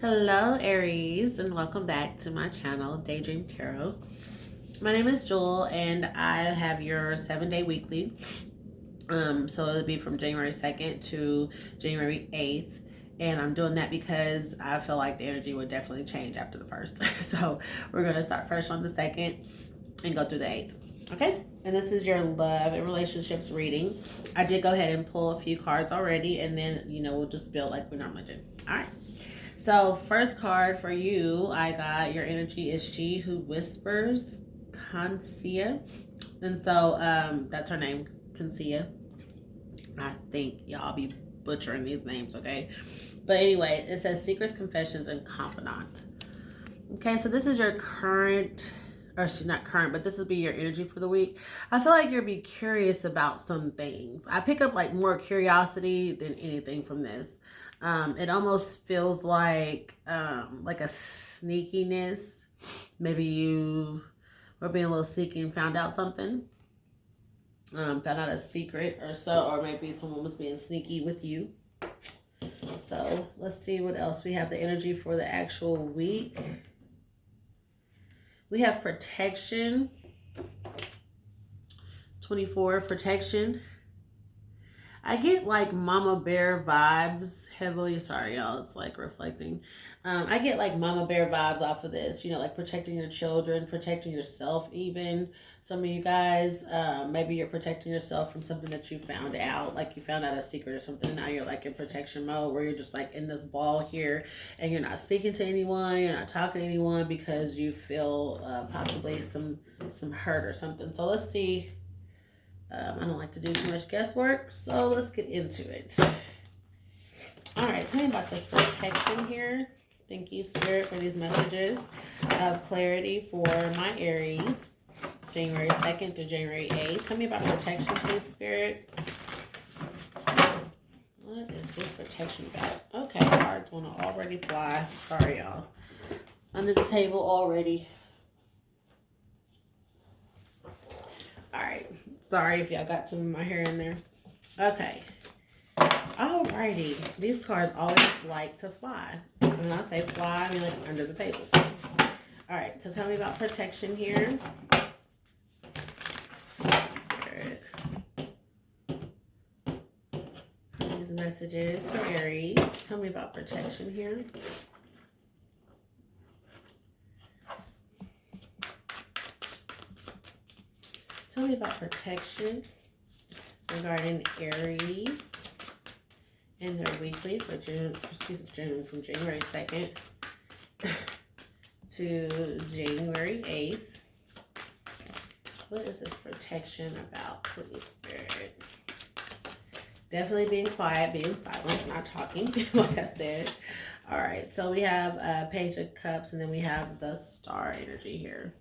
Hello, Aries, and welcome back to my channel, Daydream Tarot. My name is Jewel, and I have your 7-day weekly. So it'll be from January 2nd to January 8th. And I'm doing that because I feel like the energy would definitely change after the first. So we're going to start first on the 2nd and go through the 8th. Okay? And this is your love and relationships reading. I did go ahead and pull a few cards already, and then, we'll just build like we normally do. All right. So first card for you, I got your energy is she who whispers, Consia. And so that's her name, Consia. I think y'all be butchering these names, okay? But anyway, it says secrets, confessions, and confidant. Okay, so this is your current, or she's not current, but this will be your energy for the week. I feel like you'll be curious about some things. I pick up like more curiosity than anything from this. It almost feels like a sneakiness. Maybe you were being a little sneaky and found out something. Found out a secret or so, or maybe someone was being sneaky with you. So let's see what else. We have the energy for the actual week. We have protection. 24, protection. I get like mama bear vibes heavily. Sorry, y'all. It's like reflecting. I get like mama bear vibes off of this. Like protecting your children, protecting yourself even. Some of you guys, maybe you're protecting yourself from something that you found out. Like you found out a secret or something. And now you're like in protection mode where you're just like in this ball here. And you're not speaking to anyone. You're not talking to anyone because you feel possibly some hurt or something. So let's see. I don't like to do too much guesswork, so let's get into it. All right, tell me about this protection here. Thank you, Spirit, for these messages of clarity for my Aries, January 2nd through January 8th. Tell me about protection, please, Spirit. What is this protection about? Okay, cards want to already fly. Sorry, y'all. Under the table already. All right. Sorry if y'all got some of my hair in there. Okay. Alrighty. These cards always like to fly. When I say fly, I mean like under the table. Alright, so tell me about protection here. Spirit. These messages for Aries. Tell me about protection here. Tell me about protection regarding Aries and their weekly for June, from January 2nd to January 8th. What is this protection about, please, Spirit? Definitely being quiet, being silent, not talking, like I said. All right, so we have Page of Cups, and then we have the Star energy here.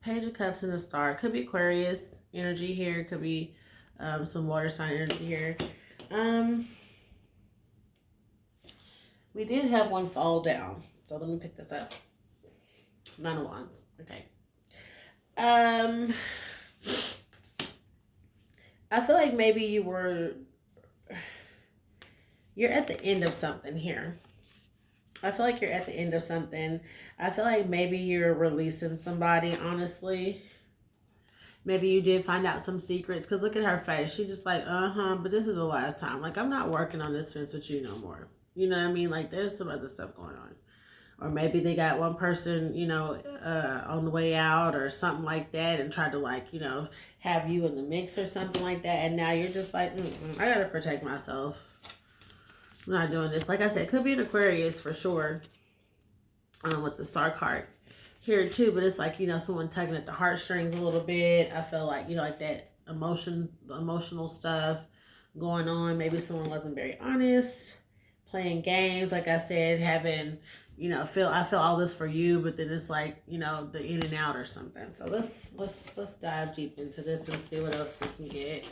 Page of Cups and the Star. Could be Aquarius energy here. Could be some water sign energy here. We did have one fall down. So let me pick this up. 9 of Wands. Okay. I feel like maybe you're at the end of something here. I feel like you're at the end of something. I feel like maybe you're releasing somebody, honestly. Maybe you did find out some secrets. Because look at her face. She's just like, but this is the last time. Like, I'm not working on this fence with you no more. You know what I mean? Like, there's some other stuff going on. Or maybe they got one person, on the way out or something like that. And tried to, like, have you in the mix or something like that. And now you're just like, I got to protect myself. I'm not doing this. Like I said, it could be an Aquarius for sure. With the Star card here too, but it's like, someone tugging at the heartstrings a little bit. I feel like, like that emotional stuff going on. Maybe someone wasn't very honest, playing games. Like I said, having, I feel all this for you, but then it's like, the in and out or something. So let's dive deep into this and see what else we can get.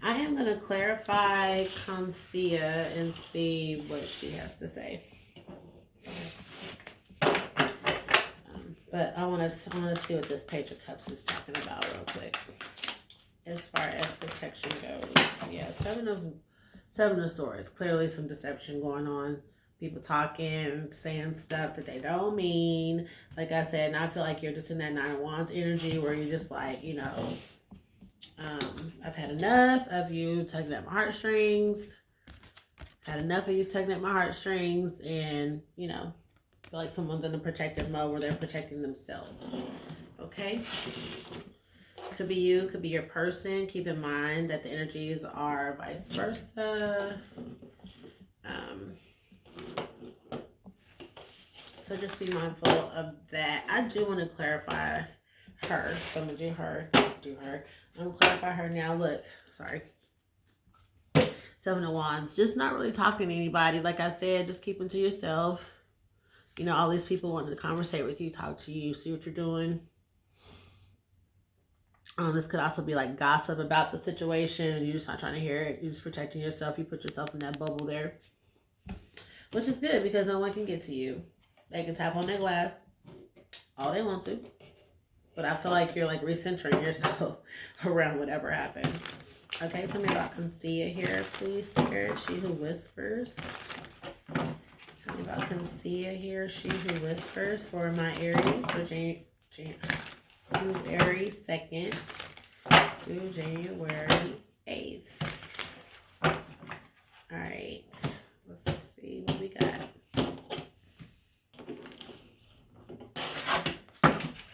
I am going to clarify Consia and see what she has to say. But I want to see what this Page of Cups is talking about real quick. As far as protection goes. Yeah, Seven of Swords. Clearly some deception going on. People talking, saying stuff that they don't mean. Like I said, and I feel like you're just in that Nine of Wands energy where you're just like, you know, I've had enough of you tugging at my heartstrings. Had enough of you tugging at my heartstrings, and, you know, feel like someone's in a protective mode where they're protecting themselves. Okay? Could be you, could be your person. Keep in mind that the energies are vice versa. So just be mindful of that. I do want to clarify her. So I'm going to do her. I'm going to clarify her now. Look, sorry. Seven of Wands. Just not really talking to anybody. Like I said, just keeping to yourself. You know, all these people wanting to conversate with you, talk to you, see what you're doing. This could also be like gossip about the situation, and you're just not trying to hear it. You're just protecting yourself. You put yourself in that bubble there, which is good because no one can get to you. They can tap on their glass all they want to, but I feel like you're like recentering yourself around whatever happened. Okay, tell me about Consia here, please, Spirit. She who whispers. Tell me about Consia here. She who whispers for my Aries for January 2nd to January 8th. All right, let's see what we got.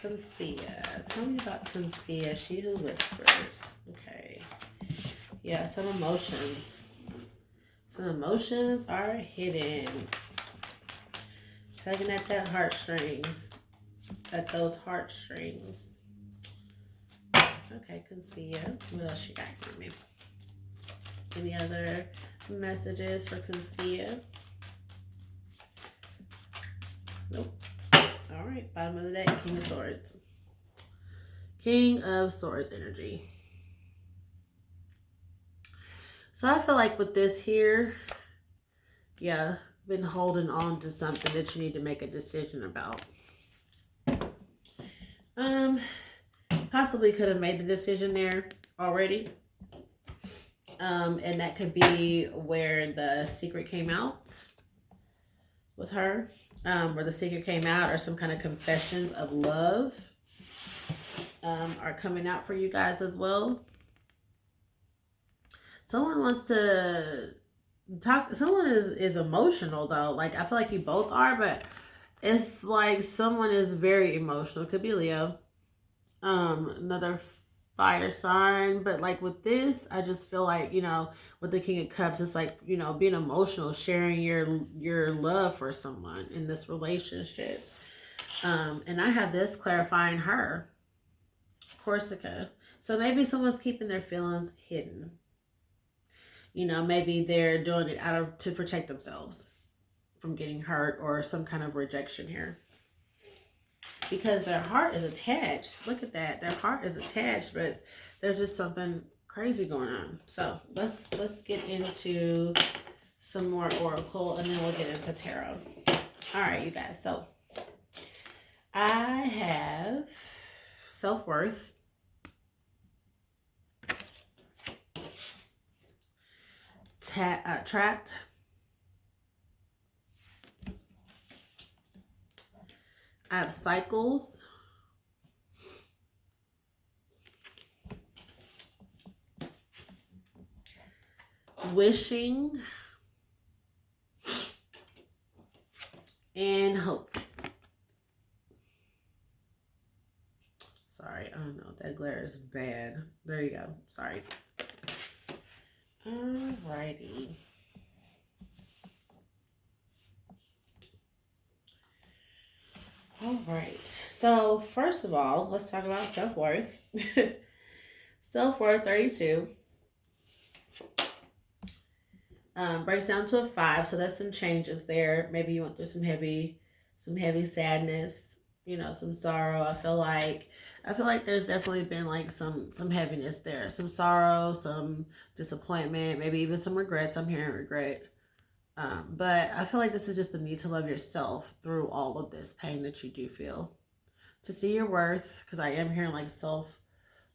Consia. Tell me about Consia. She who whispers. Okay. Yeah, some emotions. Some emotions are hidden. Tugging at that heartstrings. At those heartstrings. Okay, Consia. What else you got for me? Any other messages for Consia? Nope. All right, bottom of the deck, King of Swords. King of Swords energy. So I feel like with this here, yeah, been holding on to something that you need to make a decision about. Possibly could have made the decision there already. And that could be where the secret came out with her. Where the secret came out, or some kind of confessions of love are coming out for you guys as well. Someone wants to talk. Someone is emotional though. Like I feel like you both are, but it's like someone is very emotional. It could be Leo. Another fire sign, but like with this, I just feel like, you know, with the King of Cups, it's like, you know, being emotional, sharing your love for someone in this relationship. And I have this clarifying her, Corsica. So maybe someone's keeping their feelings hidden. You know, maybe they're doing it to protect themselves from getting hurt or some kind of rejection here. Because their heart is attached. Look at that. Their heart is attached, but there's just something crazy going on. So let's get into some more oracle, and then we'll get into tarot. All right, you guys. So I have self-worth, trapped, I have cycles, wishing, and hope. Sorry, I don't know. That glare is bad. There you go. Sorry. Alrighty. All right. So first of all, let's talk about self-worth. Self-worth 32. Breaks down to a 5, so that's some changes there. Maybe you went through some heavy sadness, you know, some sorrow. I feel like there's definitely been like some heaviness there, some sorrow, some disappointment, maybe even some regrets. I'm hearing regret. But I feel like this is just the need to love yourself through all of this pain that you do feel. To see your worth, because I am hearing like self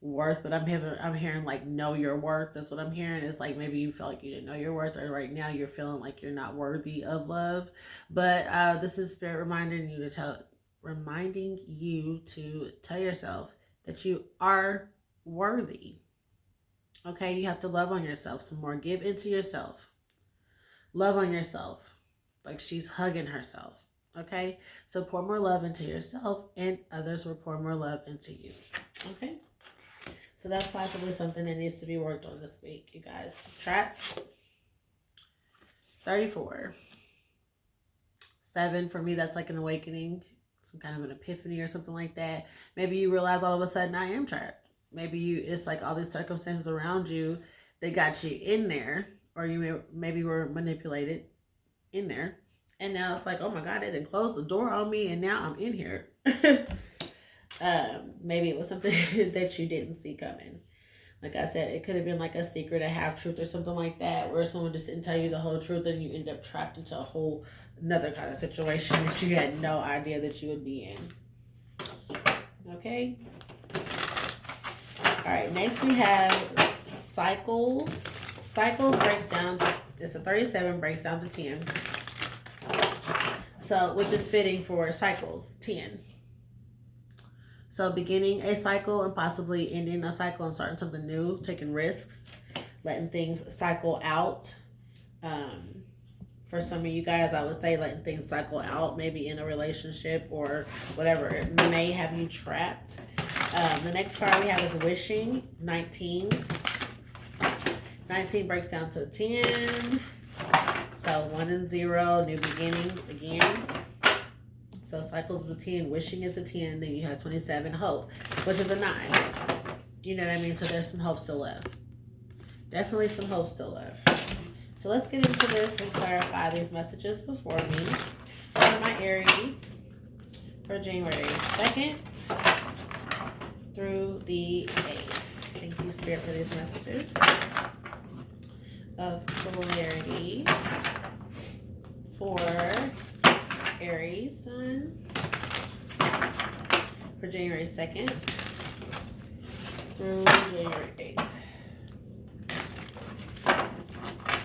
worth, but I'm hearing like know your worth. That's what I'm hearing. It's like maybe you felt like you didn't know your worth, or right now you're feeling like you're not worthy of love. But this is Spirit reminding you to tell yourself that you are worthy. Okay, you have to love on yourself some more. Give into yourself. Love on yourself. Like she's hugging herself. Okay, so pour more love into yourself, and others will pour more love into you. Okay. So that's possibly something that needs to be worked on this week, you guys. Trapped. 34. 7, for me, that's like an awakening, some kind of an epiphany or something like that. Maybe you realize all of a sudden I am trapped. Maybe it's like all these circumstances around you, they got you in there, or you maybe were manipulated in there. And now it's like, oh my God, they didn't close the door on me, and now I'm in here. Maybe it was something that you didn't see coming. Like I said, it could have been like a secret, a half truth, or something like that, where someone just didn't tell you the whole truth, and you end up trapped into a whole another kind of situation that you had no idea that you would be in. Okay. All right. Next we have cycles. Cycles breaks down. It's a 37, breaks down to 10. So, which is fitting for cycles, 10. So beginning a cycle and possibly ending a cycle and starting something new, taking risks, letting things cycle out. For some of you guys, I would say letting things cycle out, maybe in a relationship or whatever. It may have you trapped. The next card we have is wishing, 19. 19 breaks down to 10. So 1 and 0, new beginning again. So cycles is a 10, wishing is a 10, then you have 27, hope, which is a 9. You know what I mean? So there's some hope still left. Definitely some hope still left. So let's get into this and clarify these messages before me. For my Aries, for January 2nd through the 8th. Thank you, Spirit, for these messages of clarity for Aries sun for January 2nd through January 8th.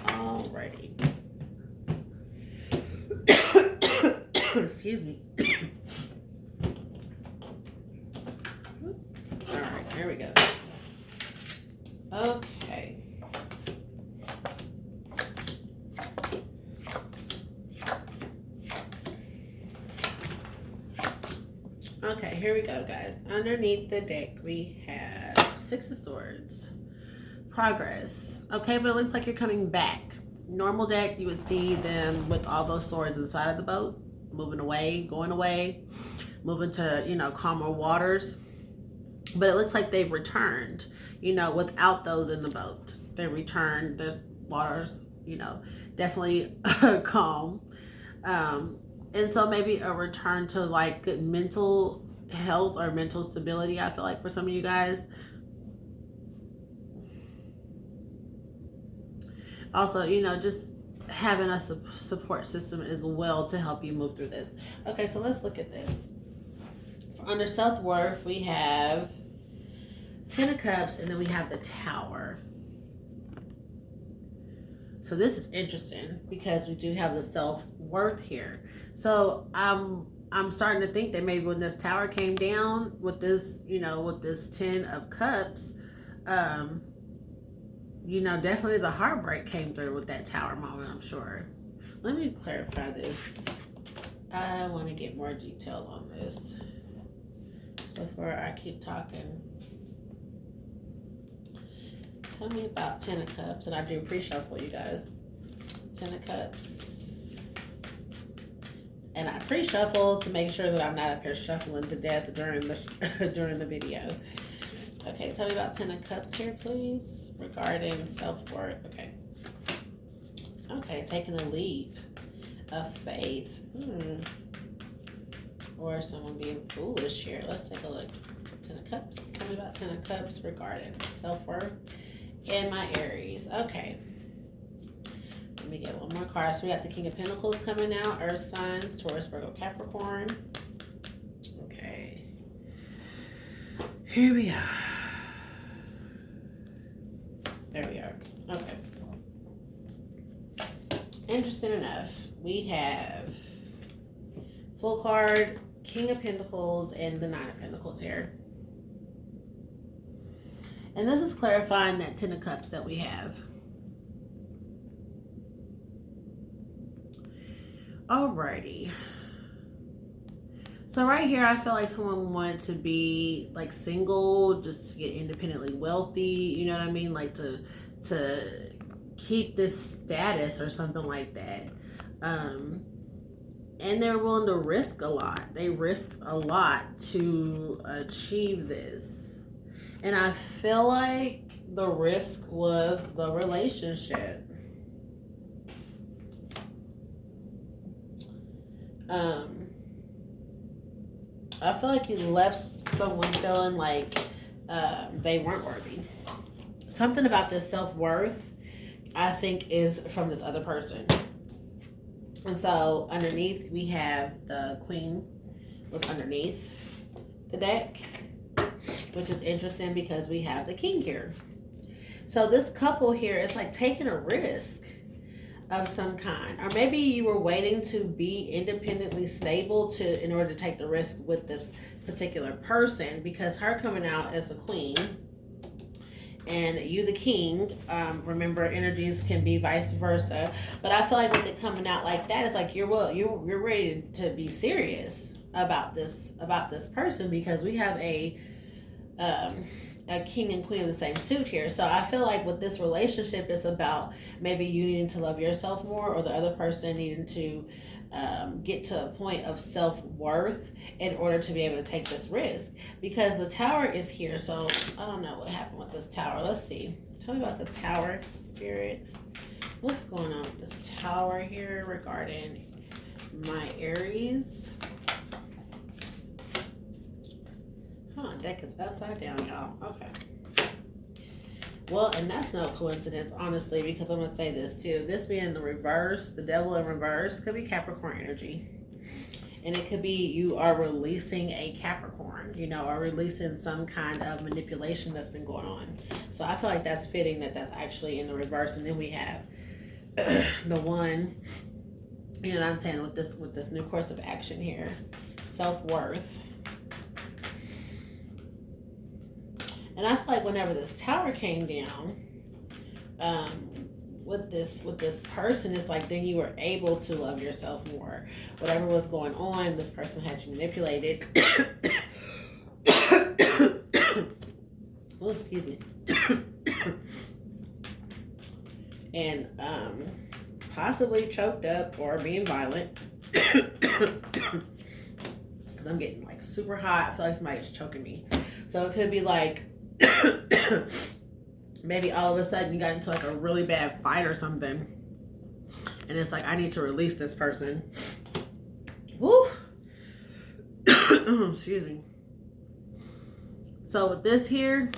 Alrighty. Excuse me. Alright, there we go. Okay. Okay, here we go, guys. Underneath the deck, we have 6 of Swords. Progress. Okay, but it looks like you're coming back. Normal deck, you would see them with all those swords inside of the boat, moving away, going away, moving to, calmer waters. But it looks like they've returned, without those in the boat. They returned. There's waters, definitely calm. And so maybe a return to like good mental health or mental stability, I feel like, for some of you guys. Also, just having a support system as well to help you move through this. Okay, so let's look at this. Under self-worth, we have 10 of Cups, and then we have the Tower. So this is interesting because we do have the self-worth here. So I'm starting to think that maybe when this Tower came down with this, with this 10 of Cups, definitely the heartbreak came through with that Tower moment, I'm sure. Let me clarify this. I want to get more details on this before I keep talking. Tell me about 10 of Cups, and I do pre-shuffle, you guys. 10 of Cups. And I pre-shuffle to make sure that I'm not up here shuffling to death during the video. Okay, tell me about 10 of Cups here, please, regarding self-worth. Okay, taking a leap of faith. Or someone being foolish here. Let's take a look. 10 of Cups. Tell me about 10 of Cups regarding self-worth and my Aries. Okay. Let me get one more card. So we got the King of Pentacles coming out. Earth signs, Taurus, Virgo, Capricorn. Okay. Here we are. There we are. Okay. Interesting enough, we have full card, King of Pentacles, and the Nine of Pentacles here. And this is clarifying that Ten of Cups that we have. Alrighty. So right here, I feel like someone wanted to be like single, just to get independently wealthy. You know what I mean? Like to keep this status or something like that. And they're willing to risk a lot. They risked a lot to achieve this. And I feel like the risk was the relationship. I feel like you left someone feeling like they weren't worthy. Something about this self-worth, I think, is from this other person. And so underneath, we have the Queen was underneath the deck, which is interesting because we have the King here. So this couple here is like taking a risk of some kind, or maybe you were waiting to be independently stable in order to take the risk with this particular person, because her coming out as the Queen and you the King. Remember, energies can be vice versa, but I feel like with it coming out like that, it's like you're ready to be serious about this person, because we have a King and Queen of the same suit here. So I feel like with this relationship, it's about maybe you needing to love yourself more, or the other person needing to get to a point of self-worth in order to be able to take this risk, because the Tower is here. So I don't know what happened with this Tower. Let's see. Tell me about the Tower, Spirit. What's going on with this Tower here regarding my Aries? Deck is upside down, y'all. Okay. Well, and that's no coincidence, honestly, because I'm going to say this too. This being the reverse, the Devil in reverse, could be Capricorn energy. And it could be you are releasing a Capricorn, you know, or releasing some kind of manipulation that's been going on. So I feel like that's fitting that that's actually in the reverse. And then we have the one, you know what I'm saying, with this new course of action here. Self-worth. And I feel like whenever this Tower came down, with this person, it's like then you were able to love yourself more. Whatever was going on, this person had you manipulated. Oh, excuse me. And possibly choked up or being violent. Because I'm getting like super hot. I feel like somebody is choking me. So it could be like maybe all of a sudden you got into like a really bad fight or something, and it's like, I need to release this person. Woo. Excuse me. So with this here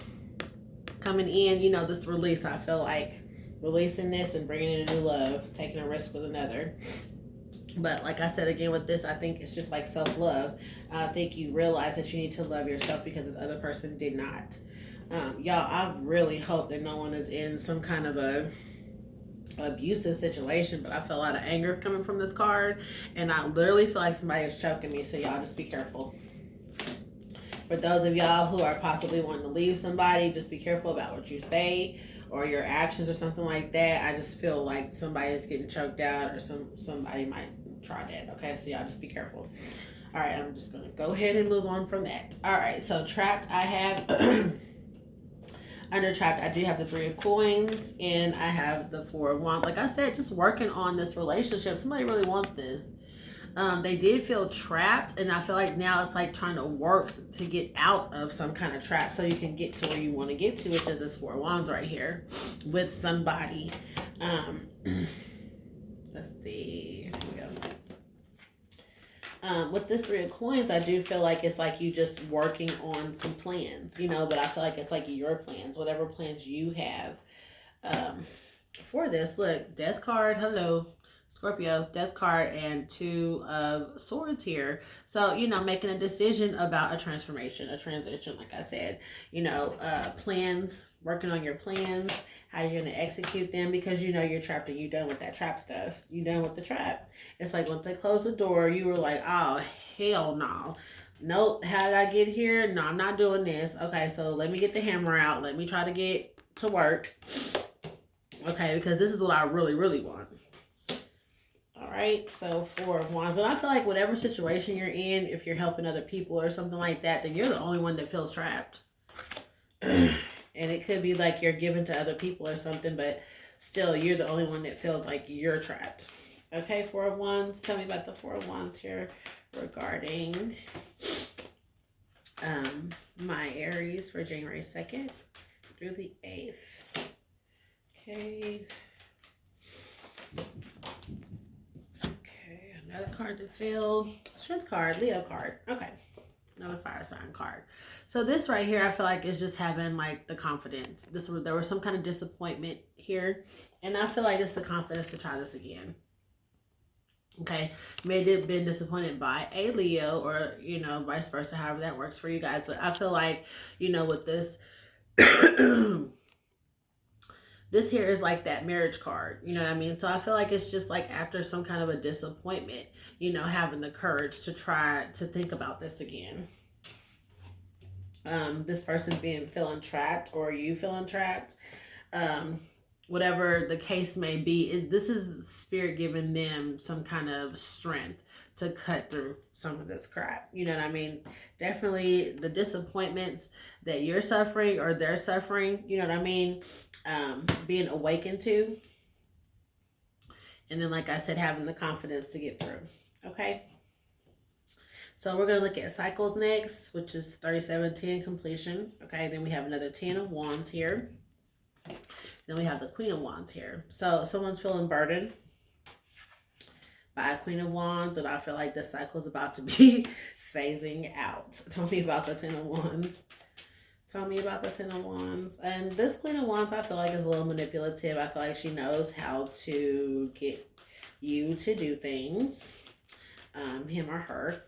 coming in, you know, this release, I feel like releasing this and bringing in a new love, taking a risk with another. But like I said again, with this, I think it's just like self-love. I think you realize that you need to love yourself because this other person did not. Y'all, I really hope that no one is in some kind of a abusive situation, but I feel a lot of anger coming from this card, and I literally feel like somebody is choking me, so y'all just be careful. For those of y'all who are possibly wanting to leave somebody, just be careful about what you say or your actions or something like that. I just feel like somebody is getting choked out, or somebody might try that. Okay, so y'all just be careful. All right, I'm just gonna go ahead and move on from that. All right, so trapped, I have under trapped, I do have the Three of Coins, and I have the Four of Wands. Like I said, just working on this relationship. Somebody really wants this. They did feel trapped, and I feel like now it's like trying to work to get out of some kind of trap so you can get to where you want to get to, which is this Four of Wands right here with somebody. Let's see. Here we go. With this Three of Coins, I do feel like it's like you just working on some plans, you know, but I feel like it's like your plans, whatever plans you have for this. Look, Death card, hello. Scorpio, Death card, and Two of Swords here. So, you know, making a decision about a transformation, a transition, like I said, you know, plans, working on your plans, how you're going to execute them, because you know you're trapped and you're done with that trap stuff. You're done with the trap. It's like once they close the door, you were like, oh, hell no. Nope, how did I get here? No, I'm not doing this. Okay, so let me get the hammer out. Let me try to get to work. Okay, because this is what I really, really want. All right, so Four of Wands. And I feel like whatever situation you're in, if you're helping other people or something like that, then you're the only one that feels trapped. And it could be like you're giving to other people or something, but still, you're the only one that feels like you're trapped. Okay, Four of Wands. Tell me about the Four of Wands here regarding my Aries for January 2nd through the 8th. Okay. Okay, another card that failed. Strength card, Leo card. Okay. Another fire sign card. So this right here, I feel like is just having like the confidence. There was some kind of disappointment here. And I feel like it's the confidence to try this again. Okay, may have been disappointed by a Leo or, you know, vice versa, however that works for you guys. But I feel like, you know, with this, this here is like that marriage card, you know what I mean? So I feel like it's just like after some kind of a disappointment, you know, having the courage to try to think about this again. This person feeling trapped, or you feeling trapped. Whatever the case may be, this is spirit giving them some kind of strength to cut through some of this crap. You know what I mean? Definitely the disappointments that you're suffering or they're suffering, you know what I mean? Being awakened to. And then, like I said, having the confidence to get through. Okay? So we're going to look at cycles next, which is 3710 completion. Okay, then we have another 10 of Wands here. Then we have the Queen of Wands here. So someone's feeling burdened by a Queen of Wands, and I feel like this cycle is about to be phasing out. Tell me about the 10 of Wands. Tell me about the 10 of Wands. And this Queen of Wands, I feel like is a little manipulative. I feel like she knows how to get you to do things. Him or her.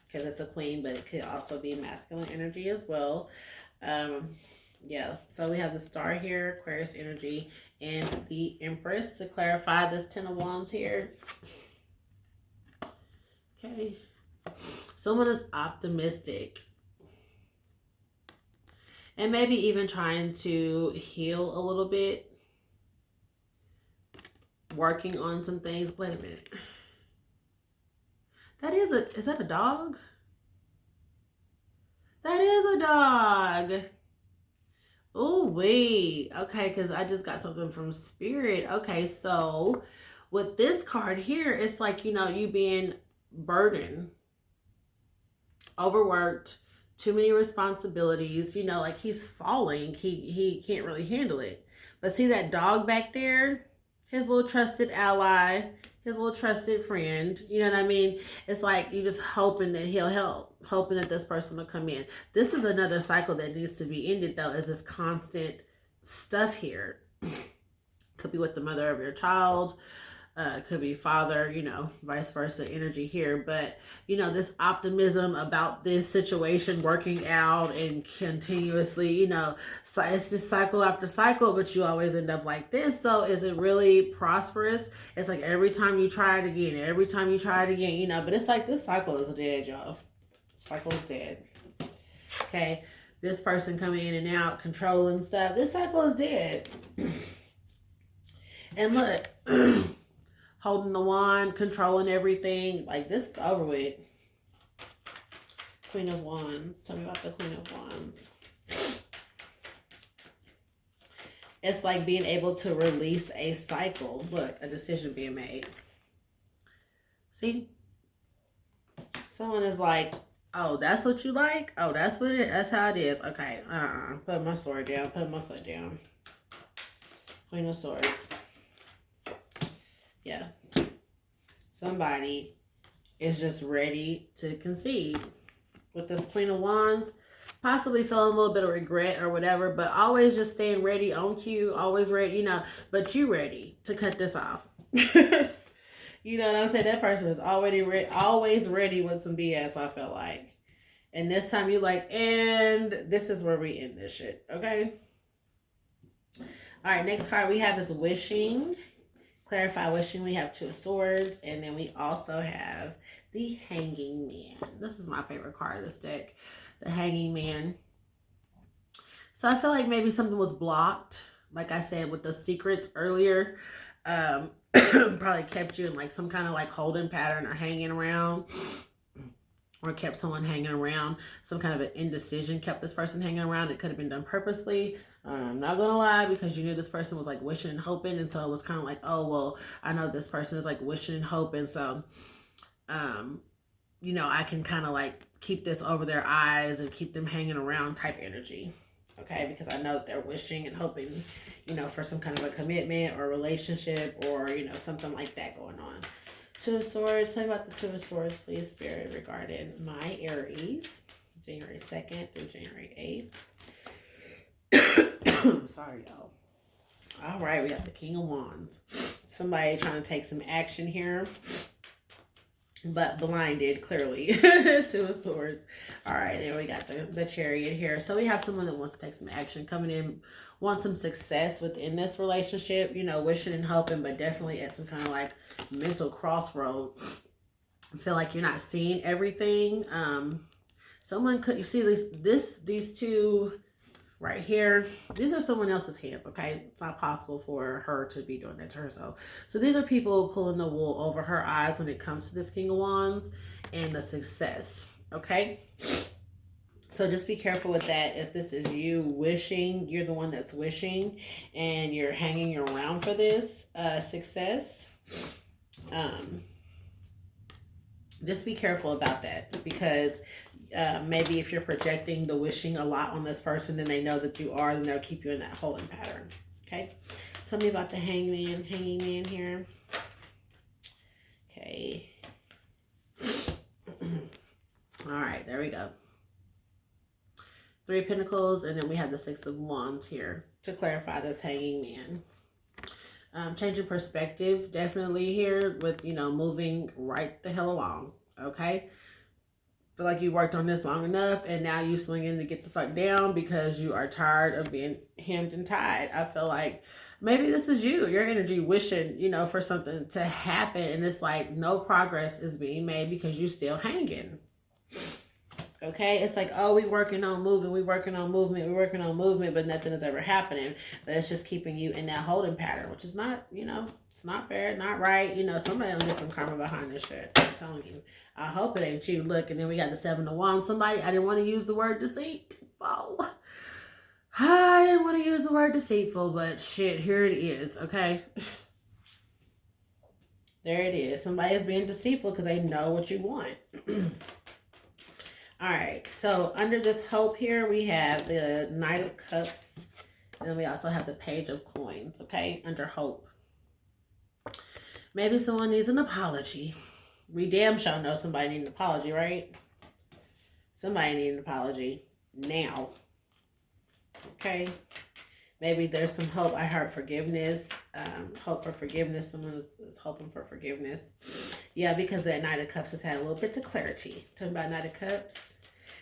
Because it's a queen, but it could also be masculine energy as well. Yeah, so we have the Star here, Aquarius energy, and the Empress to clarify this 10 of Wands here. Okay. Someone is optimistic. And maybe even trying to heal a little bit. Working on some things. Wait a minute. Is that a dog? That is a dog. Oh, wait. Okay, because I just got something from Spirit. Okay, so with this card here, it's like, you know, you being burdened, overworked, too many responsibilities, you know, like he's falling. He can't really handle it. But see that dog back there? His little trusted ally, his little trusted friend. You know what I mean? It's like you just hoping that he'll help, hoping that this person will come in. This is another cycle that needs to be ended, though, is this constant stuff here. Could be with the mother of your child. Could be father, you know, vice versa energy here. But, you know, this optimism about this situation working out and continuously, you know, so it's just cycle after cycle, but you always end up like this. So is it really prosperous? It's like every time you try it again, you know, but it's like this cycle is dead, y'all. Cycle is dead. Okay. This person coming in and out, controlling stuff. This cycle is dead. And look, holding the wand, controlling everything. Like, this is over with. Queen of Wands. Tell me about the Queen of Wands. It's like being able to release a cycle. Look, a decision being made. See? Someone is like, oh, that's what you like? Oh, that's what it is. That's how it is. Okay, put my sword down. Put my foot down. Queen of Swords. Yeah. Somebody is just ready to concede with this Queen of Wands. Possibly feeling a little bit of regret or whatever, but always just staying ready on cue, always ready, you know, but you ready to cut this off. You know what I'm saying? That person is always ready with some BS, I feel like. And this time you like, and this is where we end this shit. Okay? All right, next card we have is wishing. Clarify wishing. We have 2 of swords. And then we also have the hanging man. This is my favorite card of this deck. The hanging man. So I feel like maybe something was blocked. Like I said, with the secrets earlier. Probably kept you in like some kind of like holding pattern or hanging around. Or kept someone hanging around. Some kind of an indecision kept this person hanging around. It could have been done purposely. I'm not gonna lie, because you knew this person was like wishing and hoping, and so it was kind of like, oh well, I know this person is like wishing and hoping, so you know, I can kind of like keep this over their eyes and keep them hanging around type energy. Okay, because I know that they're wishing and hoping, you know, for some kind of a commitment or relationship or, you know, something like that going on. 2 of Swords. Tell me about the 2 of Swords, please, Spirit, regarding my Aries, January 2nd through January 8th. Sorry, y'all. All right, we got the King of Wands. Somebody trying to take some action here, but blinded, clearly. 2 of Swords. All right, there we got the Chariot here. So we have someone that wants to take some action, coming in, wants some success within this relationship, you know, wishing and hoping, but definitely at some kind of like mental crossroad. I feel like you're not seeing everything. Someone could, you see these 2 right here, these are someone else's hands, okay? It's not possible for her to be doing that to herself. So these are people pulling the wool over her eyes when it comes to this King of Wands and the success, okay? So just be careful with that. If this is you wishing, you're the one that's wishing and you're hanging around for this success. Just be careful about that, because maybe if you're projecting the wishing a lot on this person, then they know that you are, then they'll keep you in that holding pattern. Okay. Tell me about the hanging man here. Okay. All right, there we go. 3 of Pentacles, and then we have the 6 of Wands here to clarify this hanging man. Changing perspective, definitely here with, you know, moving right the hell along, okay? Feel like you worked on this long enough, and now you swinging to get the fuck down because you are tired of being hemmed and tied. I feel like maybe this is your energy wishing, you know, for something to happen, and it's like no progress is being made because you're still hanging. Okay, it's like, oh, we working on moving, we working on movement, but nothing is ever happening. But it's just keeping you in that holding pattern, which is not, you know, it's not fair, not right. You know, somebody will get some karma behind this shit. I'm telling you. I hope it ain't you. Look, and then we got the 7 of Wands. Somebody, I didn't want to use the word deceitful. I didn't want to use the word deceitful, but shit, here it is, okay? There it is. Somebody is being deceitful because they know what you want. All right, so under this hope here, we have the Knight of Cups, and then we also have the Page of Coins, okay, under hope. Maybe someone needs an apology. We damn sure know somebody needs an apology, right? Somebody needs an apology now, okay? Maybe there's some hope. I heard forgiveness, hope for forgiveness. Someone is hoping for forgiveness. Yeah, because that Knight of Cups has had a little bit of clarity. Talking about Knight of Cups.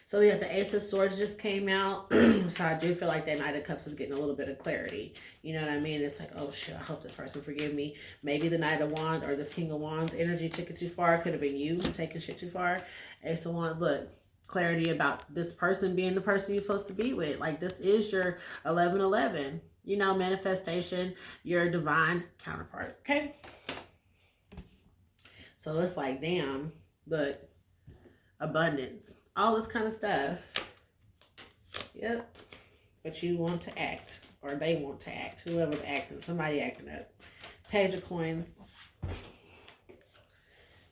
So we got the Ace of Swords just came out. So I do feel like that Knight of Cups is getting a little bit of clarity. You know what I mean? It's like, oh shit, I hope this person forgive me. Maybe the Knight of Wands or this King of Wands energy took it too far. Could have been you taking shit too far. Ace of Wands, look. Clarity about this person being the person you're supposed to be with. Like, this is your 1111, you know, manifestation, your divine counterpart, okay? So it's like, damn, look, abundance, all this kind of stuff. Yep. But you want to act, or they want to act, whoever's acting, somebody acting up. Page of Coins.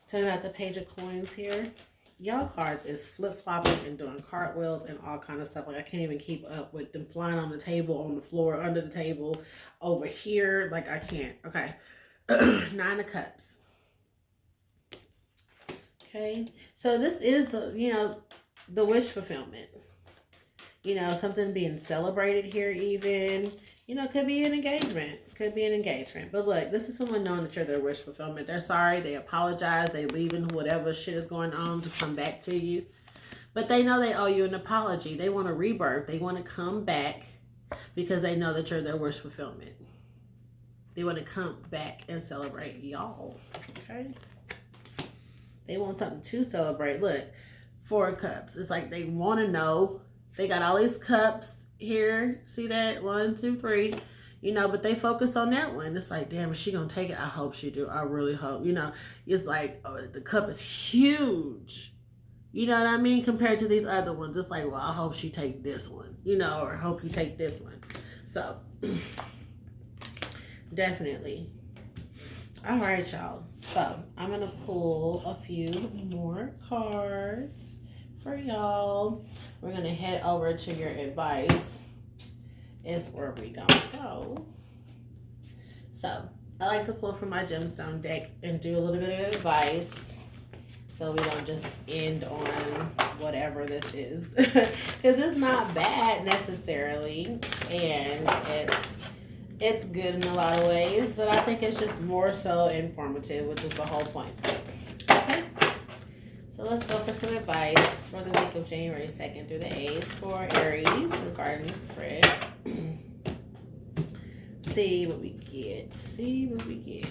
Tell me about the Page of Coins here. Y'all cards is flip-flopping and doing cartwheels and all kind of stuff. Like, I can't even keep up with them flying on the table, on the floor, under the table, over here. Like, I can't. Okay. 9 of Cups. Okay. So this is the, you know, the wish fulfillment. You know, something being celebrated here even. You know, could be an engagement. Could be an engagement. But look, this is someone knowing that you're their wish fulfillment. They're sorry. They apologize. They leaving whatever shit is going on to come back to you. But they know they owe you an apology. They want a rebirth. They want to come back because they know that you're their wish fulfillment. They want to come back and celebrate y'all. Okay? They want something to celebrate. Look, 4 cups. It's like they want to know. They got all these cups here. See that? 1, 2, 3. You know, but they focus on that one. It's like, damn, is she going to take it? I hope she do. I really hope. You know, it's like, oh, the cup is huge. You know what I mean? Compared to these other ones. It's like, well, I hope she take this one. You know, or I hope you take this one. So, definitely. All right, y'all. So, I'm going to pull a few more cards for y'all. We're going to head over to your advice. Is where we gonna go. So, I like to pull from my gemstone deck and do a little bit of advice. So we don't just end on whatever this is. Because it's not bad necessarily. And it's good in a lot of ways. But I think it's just more so informative, which is the whole point. Okay? So let's go for some advice for the week of January 2nd through the 8th for Aries regarding the spread. See what we get. See what we get.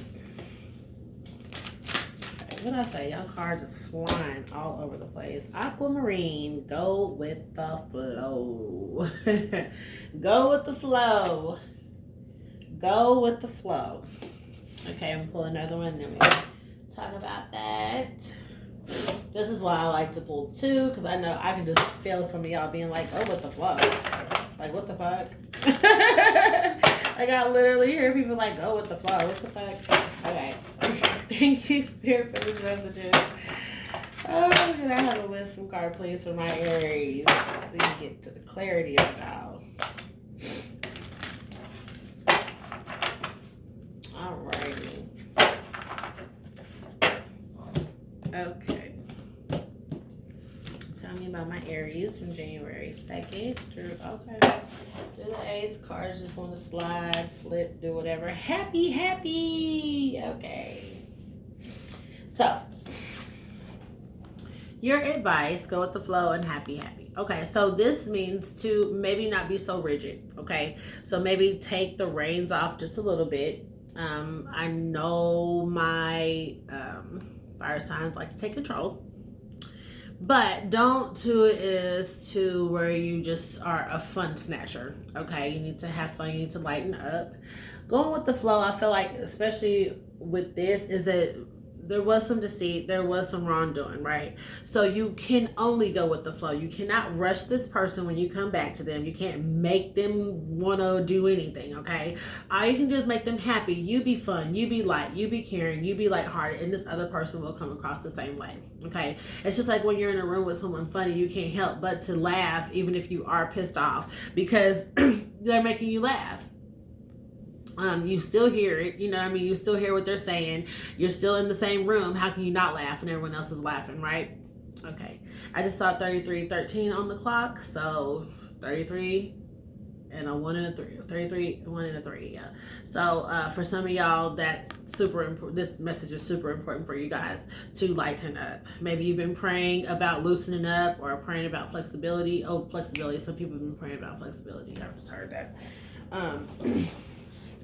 Okay, what I say? Y'all cards is flying all over the place. Aquamarine. Go with the flow. Go with the flow. Go with the flow. Okay, I'm pulling another one and then we talk about that. This is why I like to pull 2, because I know I can just feel some of y'all being like, oh, what the fuck? Like, what the fuck? Like, I literally hear people like, oh, what the fuck? What the fuck? Okay. Thank you, Spirit, for these messages. Oh, can I have a wisdom card, please, for my Aries? So we can get to the clarity of it all. Alrighty. Okay. Tell me about my Aries from January 2nd through, okay, through the 8th. Cards just want to slide, flip, do whatever. Happy, happy. Okay. So, your advice, go with the flow and happy, happy. Okay, so this means to maybe not be so rigid, okay? So maybe take the reins off just a little bit. I know my fire signs like to take control. But don't do it is to where you just are a fun snatcher, okay? You need to have fun. You need to lighten up. Going with the flow, I feel like, especially with this, is that there was some deceit. There was some wrongdoing, right? So you can only go with the flow. You cannot rush this person when you come back to them. You can't make them want to do anything, okay? You can just make them happy. You be fun. You be light. You be caring. You be lighthearted. And this other person will come across the same way, okay? It's just like when you're in a room with someone funny, you can't help but to laugh even if you are pissed off because they're making you laugh. You still hear it, you know what I mean? You still hear what they're saying. You're still in the same room. How can you not laugh when everyone else is laughing, right? Okay. I just saw 33:13 on the clock. So 33 and a 1 and a 3. 33, 1 and a 3, yeah. So for some of y'all, that's super important. This message is super important for you guys to lighten up. Maybe you've been praying about loosening up or praying about flexibility. Oh, flexibility. Some people have been praying about flexibility. I just heard that.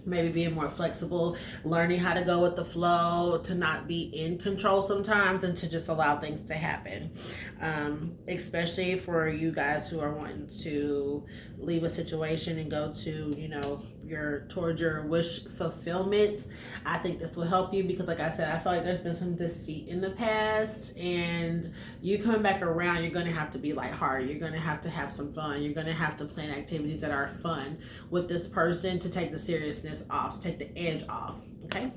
Maybe being more flexible, learning how to go with the flow, to not be in control sometimes and to just allow things to happen. Especially for you guys who are wanting to leave a situation and go to, you know, towards your wish fulfillment. I think this will help you because, like I said, I feel like there's been some deceit in the past, and you coming back around, you're going to have to be lighthearted. You're going to have some fun. You're going to have to plan activities that are fun with this person to take the seriousness off, to take the edge off. Okay?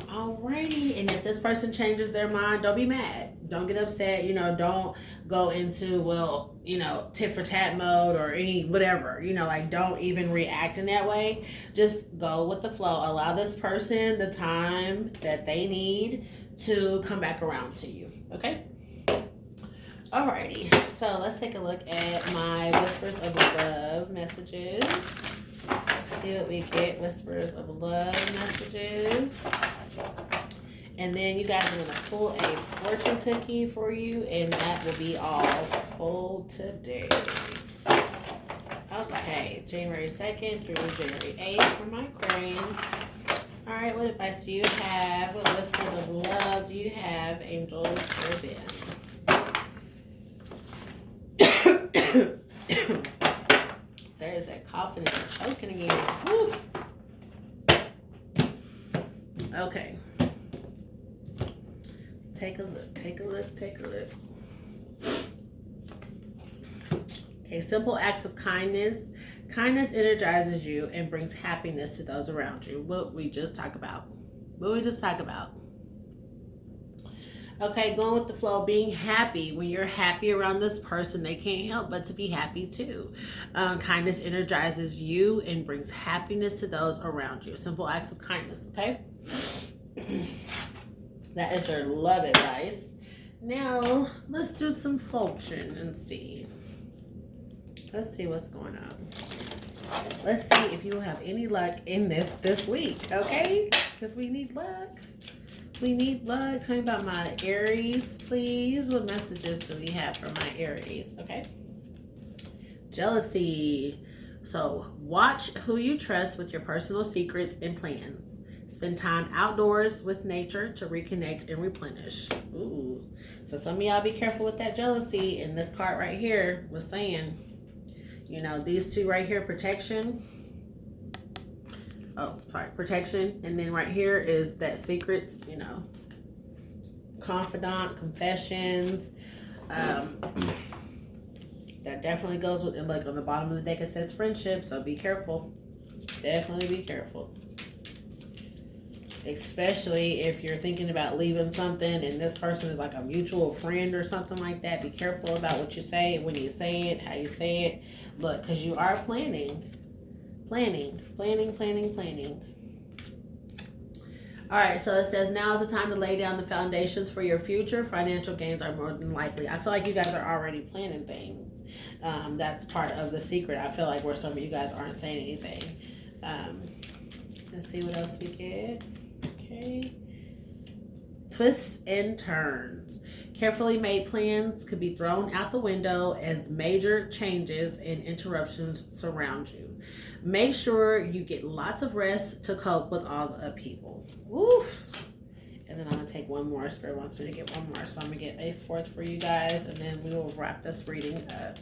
Alrighty, and if this person changes their mind, don't be mad. Don't get upset. You know, don't go into, well, you know, tit for tat mode or any whatever. You know, like, don't even react in that way. Just go with the flow. Allow this person the time that they need to come back around to you. Okay? Alrighty, so let's take a look at my Whispers of Love messages see what we get. Whispers of love messages. And then you guys are going to pull a fortune cookie for you, and that will be all for today. Okay, January 2nd through January 8th for my Aquarians. All right, what advice do you have? What whispers of love do you have, angels, for them? There is that coughing and choking again. Woo. Okay. Take a look, take a look, take a look. Okay, simple acts of kindness. Kindness energizes you and brings happiness to those around you. What we just talked about. Okay, going with the flow, being happy. When you're happy around this person, they can't help but to be happy too. Kindness energizes you and brings happiness to those around you. Simple acts of kindness, okay? That is your love advice. Now, let's do some fortune and see. Let's see what's going on. Let's see if you will have any luck in this week, okay? Because we need luck. We need luck. Tell me about my Aries, please. What messages do we have for my Aries, okay? Jealousy. So, watch who you trust with your personal secrets and plans. Spend time outdoors with nature to reconnect and replenish. Ooh. So some of y'all be careful with that jealousy. And this card right here was saying, you know, these two right here, protection. Oh, sorry, protection. And then right here is that secrets, you know, confidant, confessions. That definitely goes with, and like on the bottom of the deck it says friendship. So be careful. Definitely be careful. Especially if you're thinking about leaving something and this person is like a mutual friend or something like that. Be careful about what you say, when you say it, how you say it. Look, because you are planning. All right, so it says now is the time to lay down the foundations for your future. Financial gains are more than likely. I feel like you guys are already planning things. That's part of the secret. I feel like where some of you guys aren't saying anything. Let's see what else we get. Okay. Twists and turns. Carefully made plans could be thrown out the window as major changes and interruptions surround you. Make sure you get lots of rest to cope with all the upheaval. Woo! And then I'm going to take one more. Spirit wants me to get one more. So I'm going to get a fourth for you guys. And then we will wrap this reading up.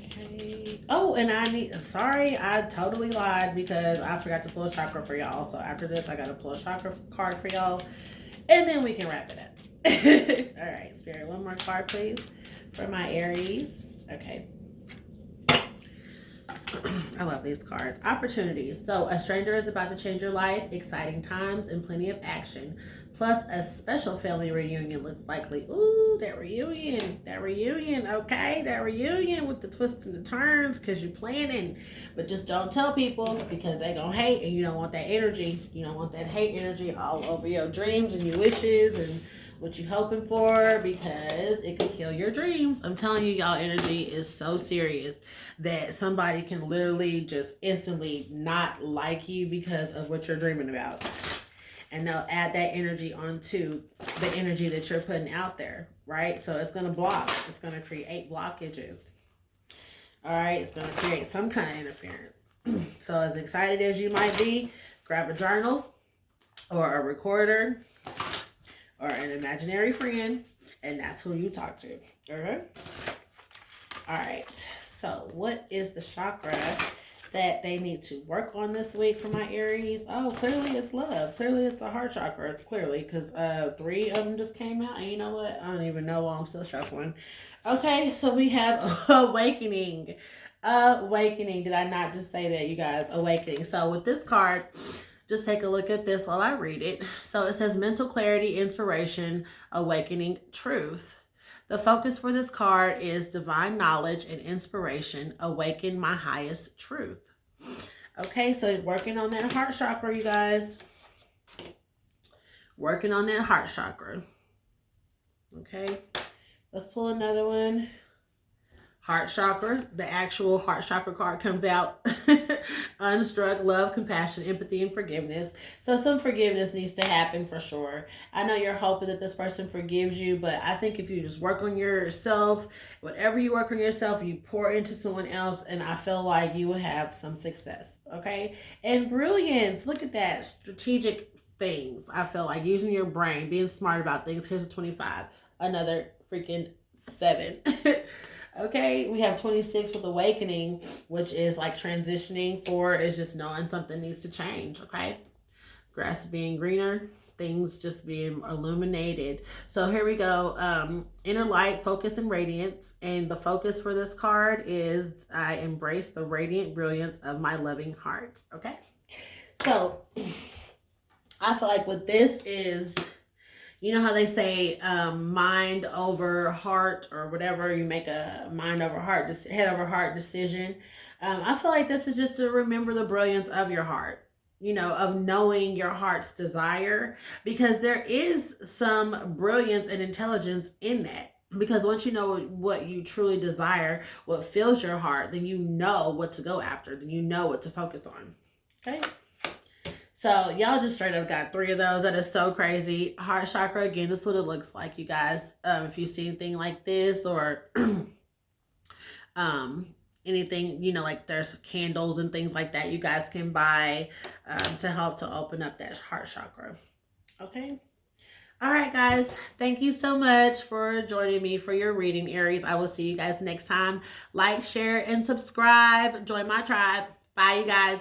Okay. Oh, and sorry, I totally lied because I forgot to pull a chakra for y'all. So after this, I got to pull a chakra card for y'all. And then we can wrap it up. All right, Spirit, one more card, please, for my Aries. Okay. I love these cards. Opportunities. So a stranger is about to change your life. Exciting times and plenty of action. Plus a special family reunion looks likely. Ooh, that reunion. Okay, that reunion with the twists and the turns because you're planning. But just don't tell people because they're going to hate and you don't want that energy. You don't want that hate energy all over your dreams and your wishes and what you hoping for because it could kill your dreams. I'm telling you, y'all, energy is so serious that somebody can literally just instantly not like you because of what you're dreaming about. And they'll add that energy onto the energy that you're putting out there, right? So it's going to block. It's going to create blockages. All right? It's going to create some kind of interference. So as excited as you might be, grab a journal or a recorder or an imaginary friend, and that's who you talk to. Okay? All right. So what is the chakra that they need to work on this week for my Aries? Oh, clearly it's love. Clearly it's a heart chakra. Clearly, because 3 of them just came out. And you know what? I don't even know why I'm still shuffling. Okay, so we have awakening. Awakening. Did I not just say that, you guys? Awakening. So with this card, just take a look at this while I read it. So it says mental clarity, inspiration, awakening, truth. The focus for this card is divine knowledge and inspiration, awaken my highest truth. Okay, so working on that heart chakra, you guys. Working on that heart chakra. Okay, let's pull another one. Heart chakra, the actual heart chakra card comes out. unstruck love, compassion, empathy, and forgiveness. So some forgiveness needs to happen for sure. I know you're hoping that this person forgives you, but I think if you just work on yourself, whatever you work on yourself, you pour into someone else, and I feel like you will have some success. Okay. And brilliance. Look at that. Strategic things. I feel like using your brain, being smart about things. Here's a 25. Another freaking 7. Okay, we have 26 with awakening, which is like transitioning. 4 is just knowing something needs to change. Okay, grass being greener, things just being illuminated. So here we go. Inner light, focus, and radiance. And the focus for this card is I embrace the radiant brilliance of my loving heart. Okay, so I feel like what this is, you know how they say mind over heart or whatever, you make a mind over heart, head over heart decision. I feel like this is just to remember the brilliance of your heart, you know, of knowing your heart's desire, because there is some brilliance and intelligence in that. Because once you know what you truly desire, what fills your heart, then you know what to go after, then you know what to focus on. Okay. So y'all just straight up got 3 of those. That is so crazy. Heart chakra, again, this is what it looks like, you guys. If you see anything like this or um, anything, you know, like there's candles and things like that you guys can buy to help to open up that heart chakra. Okay. All right, guys. Thank you so much for joining me for your reading, Aries. I will see you guys next time. Like, share, and subscribe. Join my tribe. Bye, you guys.